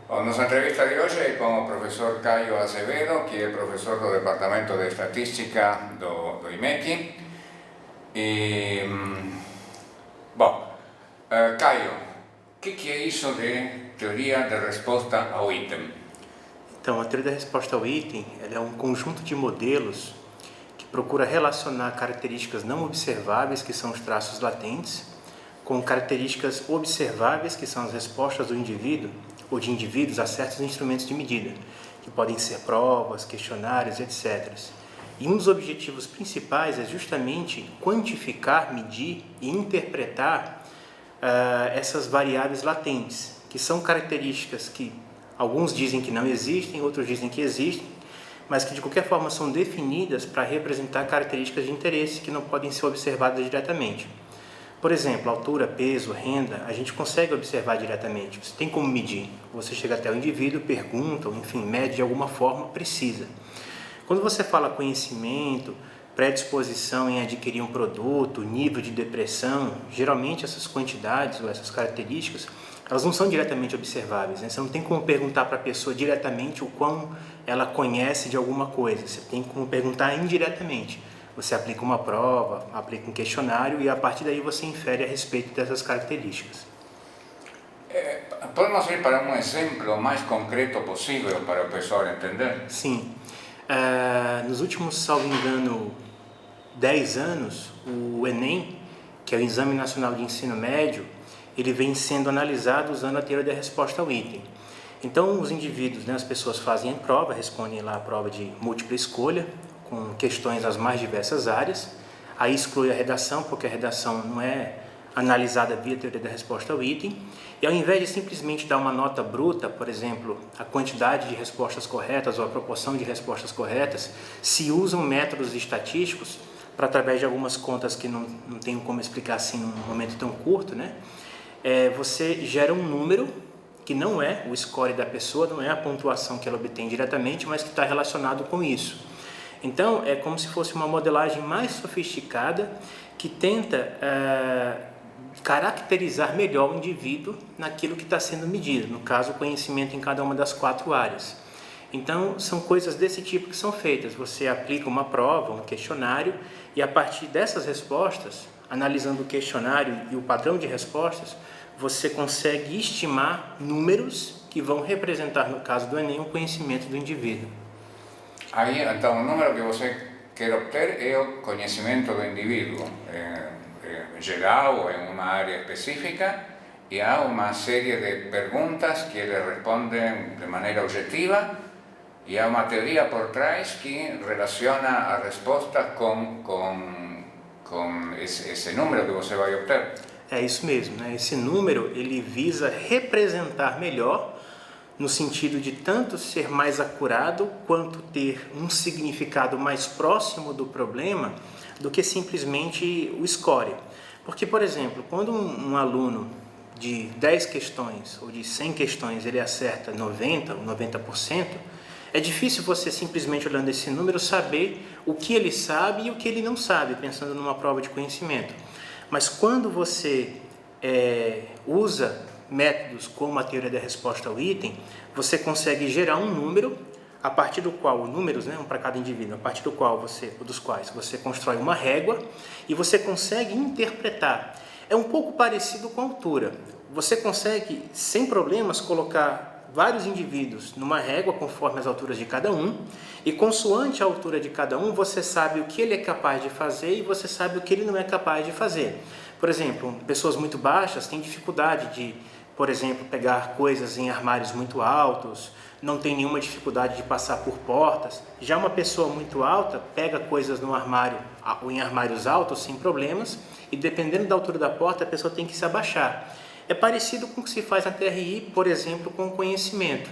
Bom, nossa entrevista de hoje é com o professor Caio Azevedo, que é professor do Departamento de Estatística do IMEC. E, bom, Caio, o que é isso de teoria de resposta ao item? Então, a teoria da resposta ao item ela é um conjunto de modelos que procura relacionar características não observáveis, que são os traços latentes, com características observáveis, que são as respostas do indivíduo ou de indivíduos a certos instrumentos de medida, que podem ser provas, questionários, etc. E um dos objetivos principais é justamente quantificar, medir e interpretar essas variáveis latentes, que são características que alguns dizem que não existem, outros dizem que existem, mas que de qualquer forma são definidas para representar características de interesse que não podem ser observadas diretamente. Por exemplo, altura, peso, renda, a gente consegue observar diretamente, você tem como medir. Você chega até o indivíduo, pergunta, ou enfim, mede de alguma forma precisa. Quando você fala conhecimento, predisposição em adquirir um produto, nível de depressão, geralmente essas quantidades ou essas características, elas não são diretamente observáveis, né? Você não tem como perguntar para a pessoa diretamente o quão ela conhece de alguma coisa, você tem como perguntar indiretamente. Você aplica uma prova, aplica um questionário e a partir daí você infere a respeito dessas características. Podemos ir para um exemplo mais concreto possível para o pessoal entender? Sim. Nos últimos, salvo engano, 10 anos, o Enem, que é o Exame Nacional de Ensino Médio, ele vem sendo analisado usando a teoria da resposta ao item. Então, os indivíduos, né, as pessoas fazem a prova, respondem lá a prova de múltipla escolha, com questões das mais diversas áreas. Aí exclui a redação, porque a redação não é analisada via teoria da resposta ao item. E ao invés de simplesmente dar uma nota bruta, por exemplo, a quantidade de respostas corretas ou a proporção de respostas corretas, se usam métodos estatísticos para, através de algumas contas que não tenho como explicar assim num momento tão curto, né? Você gera um número que não é o score da pessoa, não é a pontuação que ela obtém diretamente, mas que está relacionado com isso. Então, é como se fosse uma modelagem mais sofisticada que tenta caracterizar melhor o indivíduo naquilo que está sendo medido, no caso, o conhecimento em cada uma das 4 áreas. Então, são coisas desse tipo que são feitas. Você aplica uma prova, um questionário, e a partir dessas respostas, analisando o questionário e o padrão de respostas, você consegue estimar números que vão representar, no caso do Enem, o conhecimento do indivíduo. Aí, então, o número que você quer obter é o conhecimento do indivíduo, geral, em uma área específica, e há uma série de perguntas que ele responde de maneira objetiva, e há uma teoria por trás que relaciona a resposta com esse número que você vai obter. É isso mesmo, né? Esse número ele visa representar melhor, no sentido de tanto ser mais acurado quanto ter um significado mais próximo do problema do que simplesmente o score. Porque, por exemplo, quando um aluno de 10 questões ou de 100 questões ele acerta 90 ou 90%, é difícil você simplesmente olhando esse número saber o que ele sabe e o que ele não sabe, pensando numa prova de conhecimento. Mas quando você usa métodos como a teoria da resposta ao item, você consegue gerar um número a partir do qual, números, né, um para cada indivíduo, a partir do qual dos quais você constrói uma régua e você consegue interpretar. É um pouco parecido com a altura. Você consegue, sem problemas, colocar vários indivíduos numa régua conforme as alturas de cada um e consoante a altura de cada um, você sabe o que ele é capaz de fazer e você sabe o que ele não é capaz de fazer. Por exemplo, pessoas muito baixas têm dificuldade de, por exemplo, pegar coisas em armários muito altos, não tem nenhuma dificuldade de passar por portas. Já uma pessoa muito alta pega coisas no armário ou em armários altos sem problemas e dependendo da altura da porta a pessoa tem que se abaixar. É parecido com o que se faz na TRI, por exemplo, com o conhecimento.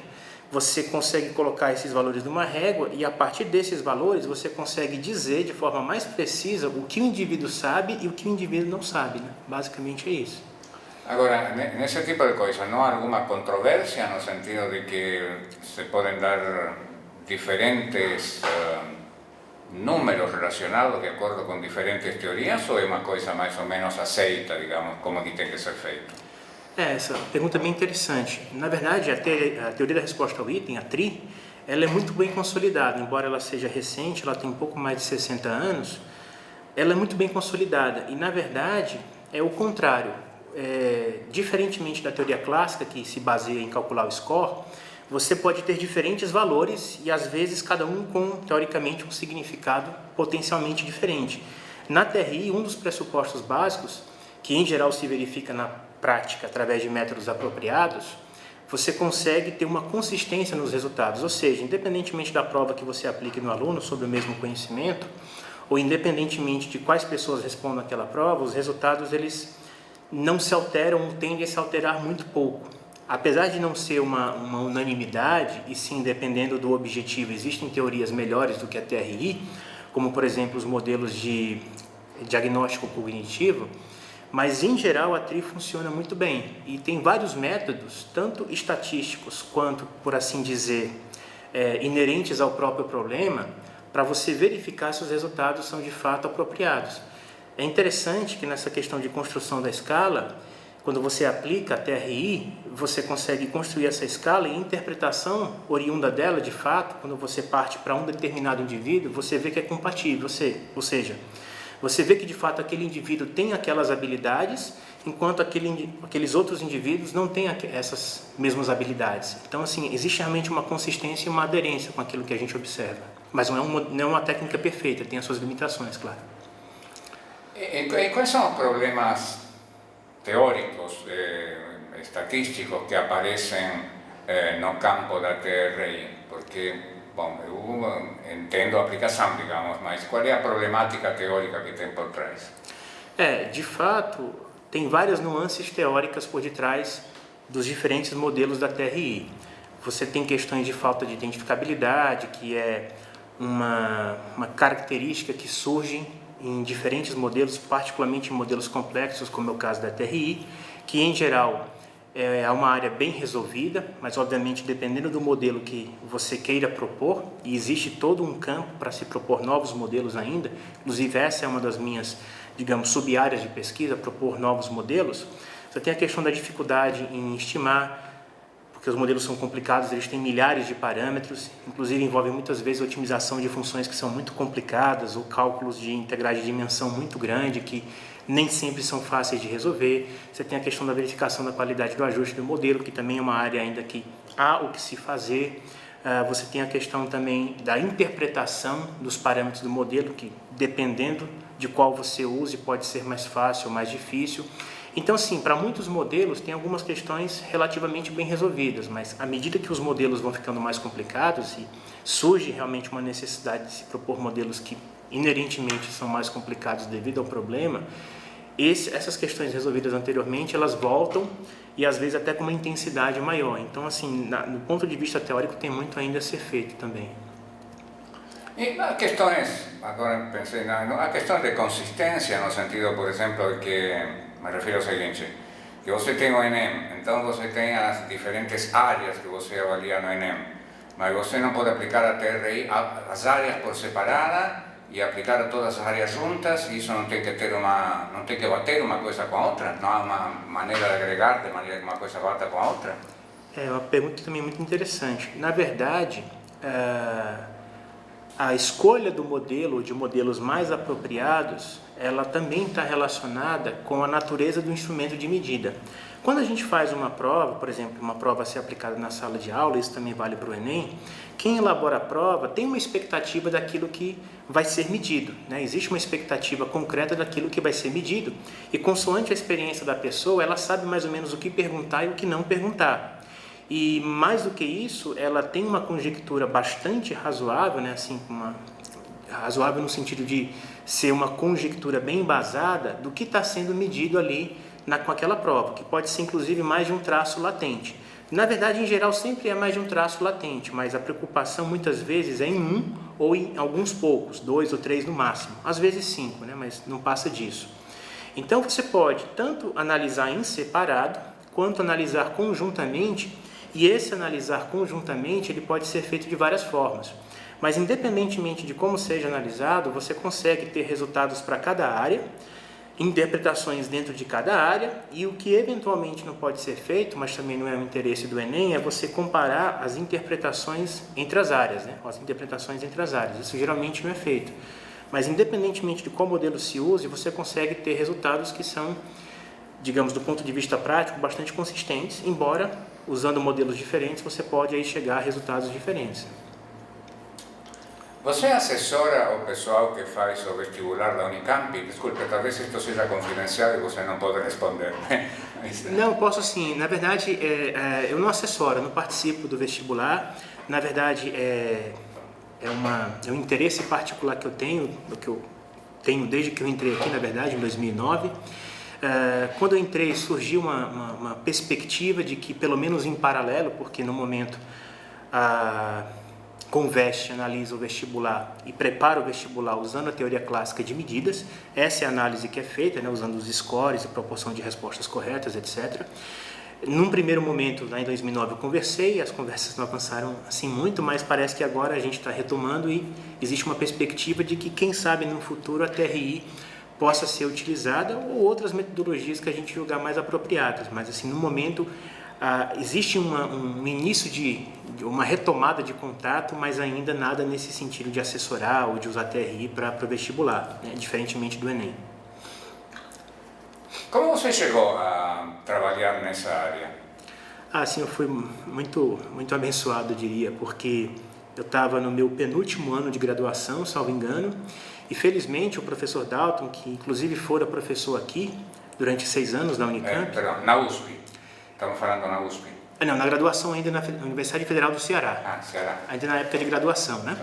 Você consegue colocar esses valores numa régua e a partir desses valores você consegue dizer de forma mais precisa o que o indivíduo sabe e o que o indivíduo não sabe, né? Basicamente é isso. Agora, nesse tipo de coisas, não há alguma controvérsia no sentido de que se podem dar diferentes números relacionados de acordo com diferentes teorias ou é uma coisa mais ou menos aceita, digamos, como que tem que ser feito? Essa pergunta é bem interessante. Na verdade, a teoria da resposta ao item, a TRI, ela é muito bem consolidada, embora ela seja recente, ela tem um pouco mais de 60 anos, ela é muito bem consolidada e, na verdade, é o contrário. Diferentemente da teoria clássica, que se baseia em calcular o score, você pode ter diferentes valores e, às vezes, cada um com, teoricamente, um significado potencialmente diferente. Na TRI, um dos pressupostos básicos, que em geral se verifica na prática através de métodos apropriados, você consegue ter uma consistência nos resultados, ou seja, independentemente da prova que você aplique no aluno sobre o mesmo conhecimento, ou independentemente de quais pessoas respondam aquela prova, os resultados eles não se alteram, tendem a se alterar muito pouco. Apesar de não ser uma unanimidade, e sim, dependendo do objetivo, existem teorias melhores do que a TRI, como, por exemplo, os modelos de diagnóstico cognitivo, mas, em geral, a TRI funciona muito bem. E tem vários métodos, tanto estatísticos quanto, por assim dizer, inerentes ao próprio problema, para você verificar se os resultados são de fato apropriados. É interessante que nessa questão de construção da escala, quando você aplica a TRI, você consegue construir essa escala e a interpretação oriunda dela, de fato, quando você parte para um determinado indivíduo, você vê que é compatível, ou seja, você vê que de fato aquele indivíduo tem aquelas habilidades, enquanto aqueles outros indivíduos não têm essas mesmas habilidades. Então, assim, existe realmente uma consistência e uma aderência com aquilo que a gente observa. Mas não é uma técnica perfeita, tem as suas limitações, claro. E quais são os problemas teóricos, estatísticos que aparecem no campo da TRI? Porque, bom, eu entendo a aplicação, digamos, mas qual é a problemática teórica que tem por trás? De fato, tem várias nuances teóricas por detrás dos diferentes modelos da TRI. Você tem questões de falta de identificabilidade, que é uma característica que surge em diferentes modelos, particularmente em modelos complexos, como é o caso da TRI, que em geral é uma área bem resolvida, mas obviamente dependendo do modelo que você queira propor, e existe todo um campo para se propor novos modelos ainda, inclusive essa é uma das minhas, digamos, sub-áreas de pesquisa, propor novos modelos. Você tem a questão da dificuldade em estimar, porque os modelos são complicados, eles têm milhares de parâmetros, inclusive envolvem muitas vezes a otimização de funções que são muito complicadas ou cálculos de integrais de dimensão muito grande que nem sempre são fáceis de resolver. Você tem a questão da verificação da qualidade do ajuste do modelo, que também é uma área ainda que há o que se fazer. Você tem a questão também da interpretação dos parâmetros do modelo, que dependendo de qual você use pode ser mais fácil ou mais difícil. Então, sim, para muitos modelos tem algumas questões relativamente bem resolvidas, mas à medida que os modelos vão ficando mais complicados e surge realmente uma necessidade de se propor modelos que inerentemente são mais complicados devido ao problema, essas questões resolvidas anteriormente, elas voltam e às vezes até com uma intensidade maior. Então, assim, do ponto de vista teórico tem muito ainda a ser feito também. E há questões, agora pensei, há questões de consistência no sentido, por exemplo, que me refiro ao seguinte, que você tem o Enem, então você tem as diferentes áreas que você avalia no Enem, mas você não pode aplicar a TRI as áreas por separada e aplicar a todas as áreas juntas, e isso não tem que bater uma coisa com a outra, não há uma maneira de agregar de maneira que uma coisa bata com a outra? É uma pergunta também muito interessante. Na verdade, a escolha do modelo, de modelos mais apropriados, ela também está relacionada com a natureza do instrumento de medida. Quando a gente faz uma prova, por exemplo, uma prova a ser aplicada na sala de aula, isso também vale para o Enem, quem elabora a prova tem uma expectativa daquilo que vai ser medido, né? Existe uma expectativa concreta daquilo que vai ser medido e, consoante a experiência da pessoa, ela sabe mais ou menos o que perguntar e o que não perguntar. E mais do que isso, ela tem uma conjectura bastante razoável, né? Assim, razoável no sentido de ser uma conjectura bem embasada do que está sendo medido ali com aquela prova, que pode ser inclusive mais de um traço latente. Na verdade, em geral, sempre é mais de um traço latente, mas a preocupação muitas vezes é em um ou em alguns poucos, 2 ou 3 no máximo, às vezes 5, né? Mas não passa disso. Então você pode tanto analisar em separado, quanto analisar conjuntamente, e esse analisar conjuntamente ele pode ser feito de várias formas. Mas independentemente de como seja analisado, você consegue ter resultados para cada área, interpretações dentro de cada área, e o que eventualmente não pode ser feito, mas também não é o interesse do Enem, é você comparar as interpretações entre as áreas, né? As interpretações entre as áreas. Isso geralmente não é feito. Mas independentemente de qual modelo se use, você consegue ter resultados que são, digamos, do ponto de vista prático, bastante consistentes, embora usando modelos diferentes você pode aí chegar a resultados diferentes. Você assessora o pessoal que faz o vestibular da Unicamp? Desculpe, talvez isto seja confidencial e você não pode responder. Não, posso sim. Na verdade, eu não assessoro, eu não participo do vestibular. Na verdade, é um interesse particular que eu tenho desde que eu entrei aqui, na verdade, em 2009. Quando eu entrei, surgiu uma perspectiva de que, pelo menos em paralelo, porque no momento a Conveste analisa o vestibular e prepara o vestibular usando a teoria clássica de medidas. Essa é a análise que é feita, né, usando os scores e proporção de respostas corretas, etc. Num primeiro momento, lá em 2009, eu conversei, as conversas não avançaram assim muito, mas parece que agora a gente está retomando e existe uma perspectiva de que, quem sabe, no futuro a TRI possa ser utilizada ou outras metodologias que a gente julgar mais apropriadas. Mas, assim, no momento, existe um início de uma retomada de contato, mas ainda nada nesse sentido de assessorar ou de usar TRI para o vestibular, né, diferentemente do Enem. Como você chegou a trabalhar nessa área? Sim, eu fui muito abençoado, eu diria, porque eu estava no meu penúltimo ano de graduação, salvo engano, e felizmente o professor Dalton, que inclusive fora professor aqui durante 6 anos na Unicamp... Perdão, na USP. Estamos falando na USP. Não, na graduação ainda na Universidade Federal do Ceará. Ceará. Ainda na época de graduação, né?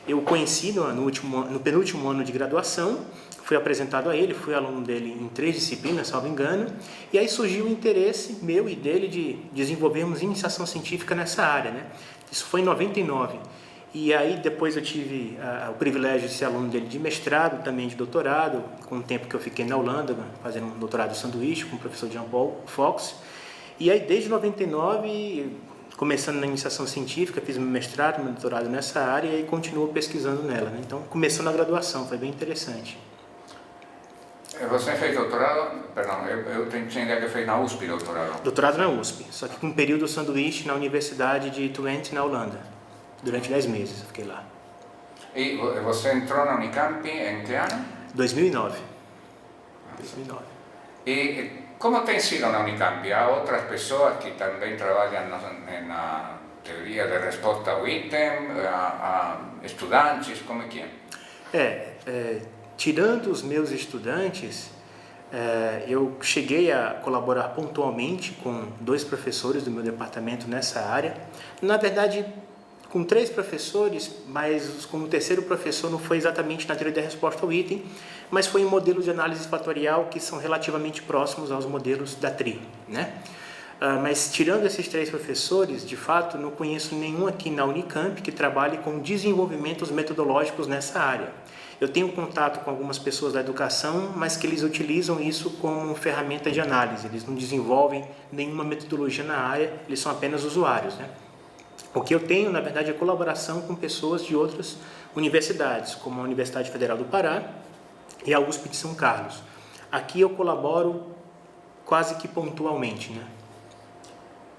Eu o conheci no penúltimo ano de graduação, fui apresentado a ele, fui aluno dele em 3 disciplinas, salvo engano, e aí surgiu o interesse meu e dele de desenvolvermos iniciação científica nessa área, né? Isso foi em 99. E aí depois eu tive o privilégio de ser aluno dele de mestrado, também de doutorado, com o tempo que eu fiquei na Holanda, fazendo um doutorado sanduíche com o professor Jean-Paul Fox. E aí desde 99, começando na iniciação científica, fiz meu mestrado, meu doutorado nessa área e continuo pesquisando nela, né? Então começou na graduação, foi bem interessante. Você fez doutorado? Perdão, eu tinha ideia que fez na USP doutorado. Doutorado na USP, só que com um período sanduíche na Universidade de Twente, na Holanda. Durante 10 meses eu fiquei lá. E você entrou na Unicamp em que ano? 2009. 2009. E como tem sido na Unicamp? Há outras pessoas que também trabalham na teoria de resposta ao item, há estudantes, como é que é? Tirando os meus estudantes, eu cheguei a colaborar pontualmente com 2 professores do meu departamento nessa área. Na verdade, com 3 professores, mas como o terceiro professor não foi exatamente na teoria da resposta ao item, mas foi em modelos de análise fatorial que são relativamente próximos aos modelos da TRI, né? Mas tirando esses 3 professores, de fato, não conheço nenhum aqui na Unicamp que trabalhe com desenvolvimentos metodológicos nessa área. Eu tenho contato com algumas pessoas da educação, mas que eles utilizam isso como ferramenta de análise. Eles não desenvolvem nenhuma metodologia na área, eles são apenas usuários, né? O que eu tenho, na verdade, é colaboração com pessoas de outras universidades, como a Universidade Federal do Pará e a USP de São Carlos. Aqui eu colaboro quase que pontualmente, né?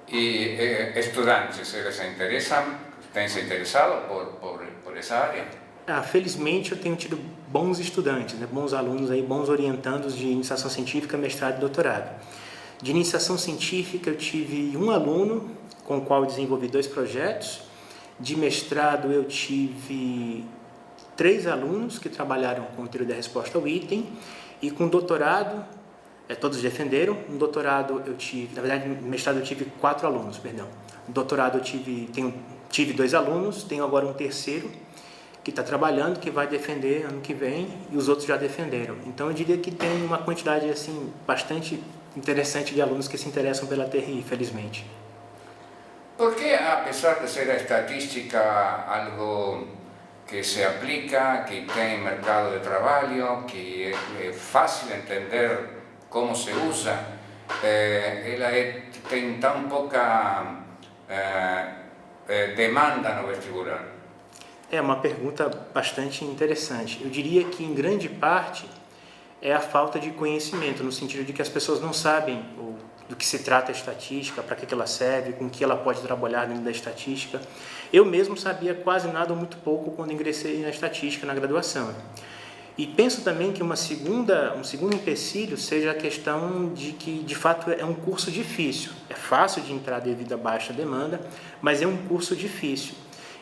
E estudantes, eles têm se interessado por essa área? Felizmente eu tenho tido bons estudantes, né? Bons alunos, aí, bons orientandos de iniciação científica, mestrado e doutorado. De iniciação científica eu tive um aluno com o qual eu desenvolvi 2 projetos. De mestrado eu tive 3 alunos que trabalharam com teoria da resposta ao item, e com doutorado, todos defenderam. No doutorado eu tive, na verdade no mestrado eu tive 4 alunos, perdão. No doutorado eu tive 2 alunos, tenho agora um terceiro que está trabalhando, que vai defender ano que vem, e os outros já defenderam. Então eu diria que tem uma quantidade assim bastante interessante de alunos que se interessam pela TRI, felizmente. ¿Por qué, a pesar de ser a estatística algo que se aplica, que tem mercado de trabalho, que é fácil de entender como se usa, ela tem tão pouca demanda no vestibular? É uma pergunta bastante interessante. Eu diria que, em grande parte, é a falta de conhecimento, no sentido de que as pessoas não sabem do que se trata a estatística, para que ela serve, com que ela pode trabalhar dentro da estatística. Eu mesmo sabia quase nada ou muito pouco quando ingressei na estatística na graduação. E penso também que um segundo empecilho seja a questão de que, de fato, é um curso difícil. É fácil de entrar devido à baixa demanda, mas é um curso difícil.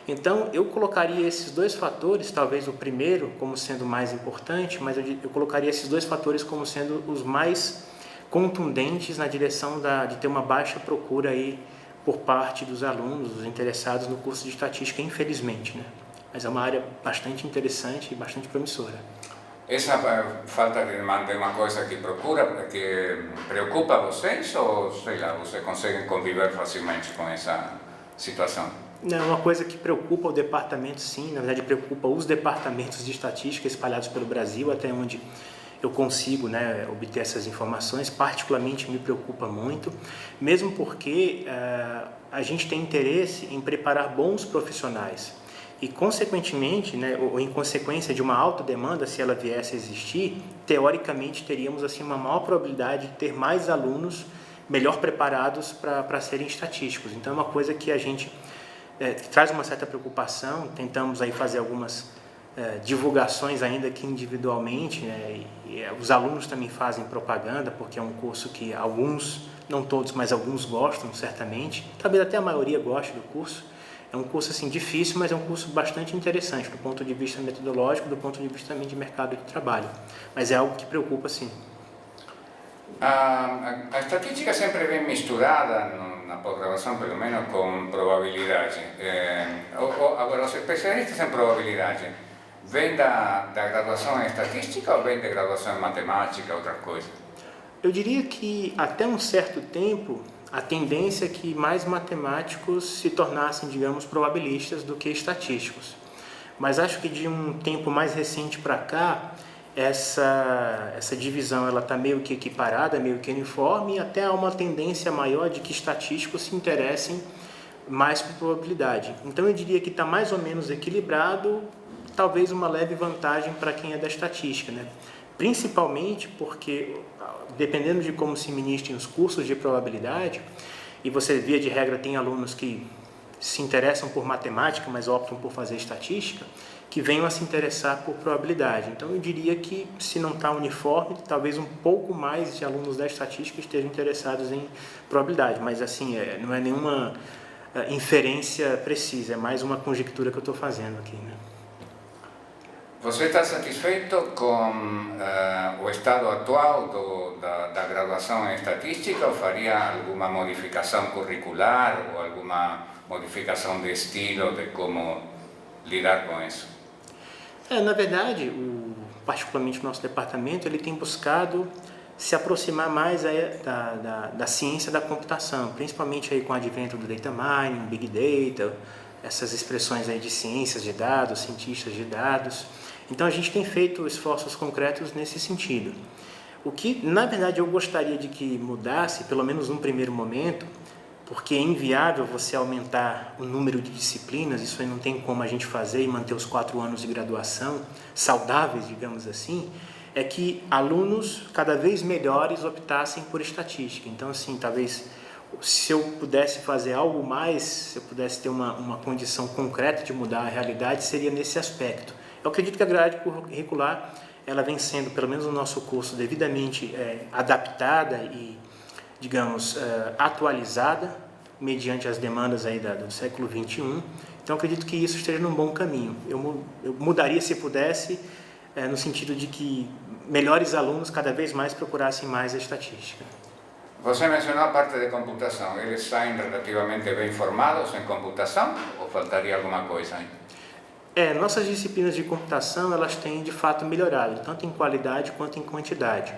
Então, eu colocaria esses dois fatores, talvez o primeiro como sendo mais importante, mas eu colocaria esses dois fatores como sendo os mais contundentes na direção de ter uma baixa procura aí por parte dos alunos, dos interessados no curso de estatística, infelizmente, né? Mas é uma área bastante interessante e bastante promissora. Essa falta de demanda é uma coisa que preocupa vocês ou, sei lá, vocês conseguem conviver facilmente com essa situação? Não, é uma coisa que preocupa o departamento, sim. Na verdade, preocupa os departamentos de estatística espalhados pelo Brasil, até onde eu consigo, né, obter essas informações. Particularmente me preocupa muito, mesmo porque a gente tem interesse em preparar bons profissionais. E, consequentemente, né, ou em consequência de uma alta demanda, se ela viesse a existir, teoricamente teríamos assim uma maior probabilidade de ter mais alunos melhor preparados para serem estatísticos. Então, é uma coisa que a gente traz uma certa preocupação. Tentamos aí fazer algumas divulgações ainda que individualmente, né, e os alunos também fazem propaganda, porque é um curso que alguns, não todos, mas alguns gostam, certamente. Talvez até a maioria goste do curso. É um curso assim difícil, mas é um curso bastante interessante do ponto de vista metodológico, do ponto de vista também de mercado de trabalho. Mas é algo que preocupa, sim. A estatística sempre vem misturada na pós-graduação, pelo menos, com probabilidade. Agora, os especialistas em probabilidade vêm da graduação em estatística ou vêm da graduação em matemática, outra coisa? Eu diria que até um certo tempo a tendência é que mais matemáticos se tornassem, digamos, probabilistas do que estatísticos. Mas acho que de um tempo mais recente para cá, essa divisão ela está meio que equiparada, meio que uniforme, e até há uma tendência maior de que estatísticos se interessem mais por probabilidade. Então eu diria que está mais ou menos equilibrado, talvez uma leve vantagem para quem é da estatística, né? Principalmente porque, dependendo de como se ministrem os cursos de probabilidade, e você, via de regra, tem alunos que se interessam por matemática, mas optam por fazer estatística, que venham a se interessar por probabilidade. Então, eu diria que, se não está uniforme, talvez um pouco mais de alunos da estatística estejam interessados em probabilidade, mas assim, não é nenhuma inferência precisa, é mais uma conjectura que eu estou fazendo aqui, né? Você está satisfeito com o estado atual da graduação em estatística ou faria alguma modificação curricular ou alguma modificação de estilo de como lidar com isso? Na verdade, particularmente o nosso departamento, ele tem buscado se aproximar mais da ciência da computação, principalmente aí com o advento do data mining, big data, essas expressões aí de ciências de dados, cientistas de dados. Então a gente tem feito esforços concretos nesse sentido. O que, na verdade, eu gostaria de que mudasse, pelo menos num primeiro momento, porque é inviável você aumentar o número de disciplinas, isso aí não tem como a gente fazer e manter os 4 anos de graduação saudáveis, digamos assim, é que alunos cada vez melhores optassem por estatística. Então, assim, talvez se eu pudesse fazer algo mais, se eu pudesse ter uma condição concreta de mudar a realidade, seria nesse aspecto. Eu acredito que a grade curricular ela vem sendo, pelo menos no nosso curso, devidamente adaptada e, digamos, atualizada mediante as demandas aí do século XXI. Então, acredito que isso esteja num bom caminho. Eu mudaria, se pudesse, no sentido de que melhores alunos cada vez mais procurassem mais a estatística. Você mencionou a parte de computação. Eles saem relativamente bem formados em computação ou faltaria alguma coisa aí? Nossas disciplinas de computação, elas têm de fato melhorado, tanto em qualidade quanto em quantidade.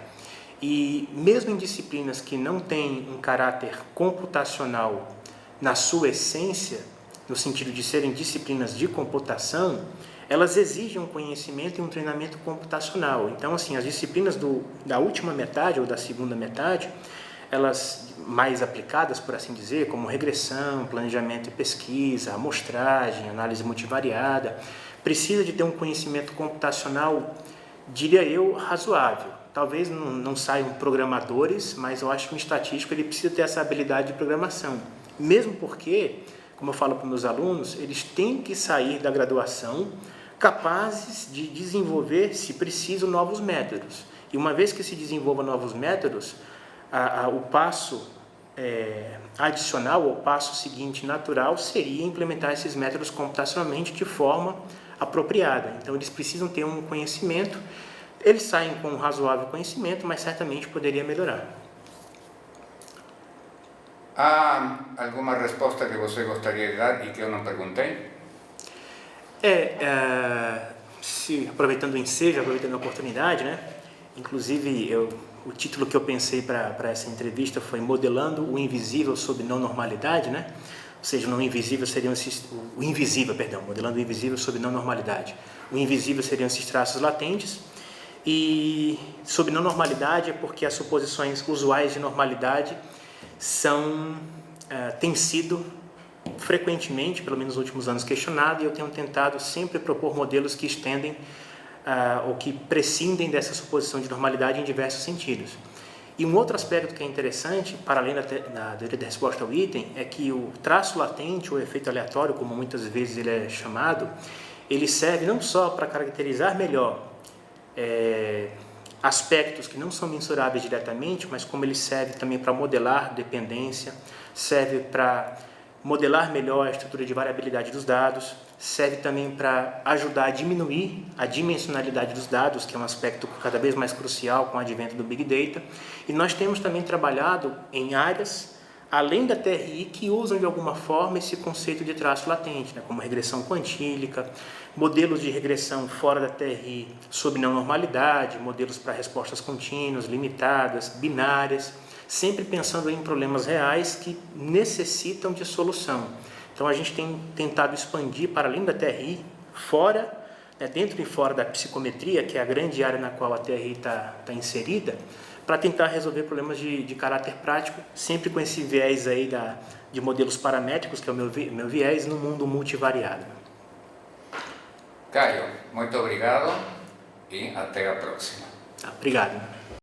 E mesmo em disciplinas que não têm um caráter computacional na sua essência, no sentido de serem disciplinas de computação, elas exigem um conhecimento e um treinamento computacional. Então, assim, as disciplinas da última metade ou da segunda metade, elas mais aplicadas, por assim dizer, como regressão, planejamento e pesquisa, amostragem, análise multivariada, precisa de ter um conhecimento computacional, diria eu, razoável. talvez não saiam programadores, mas eu acho que um estatístico ele precisa ter essa habilidade de programação. Mesmo porque, como eu falo para os meus alunos, eles têm que sair da graduação capazes de desenvolver, se preciso, novos métodos. E uma vez que se desenvolva novos métodos, o passo adicional, ou passo seguinte natural, seria implementar esses métodos computacionalmente de forma apropriada. Então, eles precisam ter um conhecimento, eles saem com um razoável conhecimento, mas certamente poderia melhorar. Há alguma resposta que você gostaria de dar e que eu não perguntei? Aproveitando o ensejo, aproveitando a oportunidade, né? Inclusive, o título que eu pensei para essa entrevista foi Modelando o Invisível sob Não Normalidade, né? Ou seja, o não invisível seriam modelando o invisível sob não normalidade. O invisível seriam esses traços latentes, e sob não normalidade é porque as suposições usuais de normalidade têm sido frequentemente, pelo menos nos últimos anos, questionadas, e eu tenho tentado sempre propor modelos que estendem ou que prescindem dessa suposição de normalidade em diversos sentidos. E um outro aspecto que é interessante, para além da teoria da resposta ao item, é que o traço latente, ou efeito aleatório, como muitas vezes ele é chamado, ele serve não só para caracterizar melhor aspectos que não são mensuráveis diretamente, mas como ele serve também para modelar dependência, serve para modelar melhor a estrutura de variabilidade dos dados, serve também para ajudar a diminuir a dimensionalidade dos dados, que é um aspecto cada vez mais crucial com o advento do Big Data. E nós temos também trabalhado em áreas, além da TRI, que usam de alguma forma esse conceito de traço latente, né, como regressão quantílica, modelos de regressão fora da TRI sob não normalidade, modelos para respostas contínuas, limitadas, binárias, sempre pensando em problemas reais que necessitam de solução. Então a gente tem tentado expandir para além da TRI, fora, dentro e fora da psicometria, que é a grande área na qual a TRI está inserida, para tentar resolver problemas de caráter prático, sempre com esse viés aí de modelos paramétricos, que é o meu viés, no mundo multivariado. Caio, muito obrigado e até a próxima. Obrigado.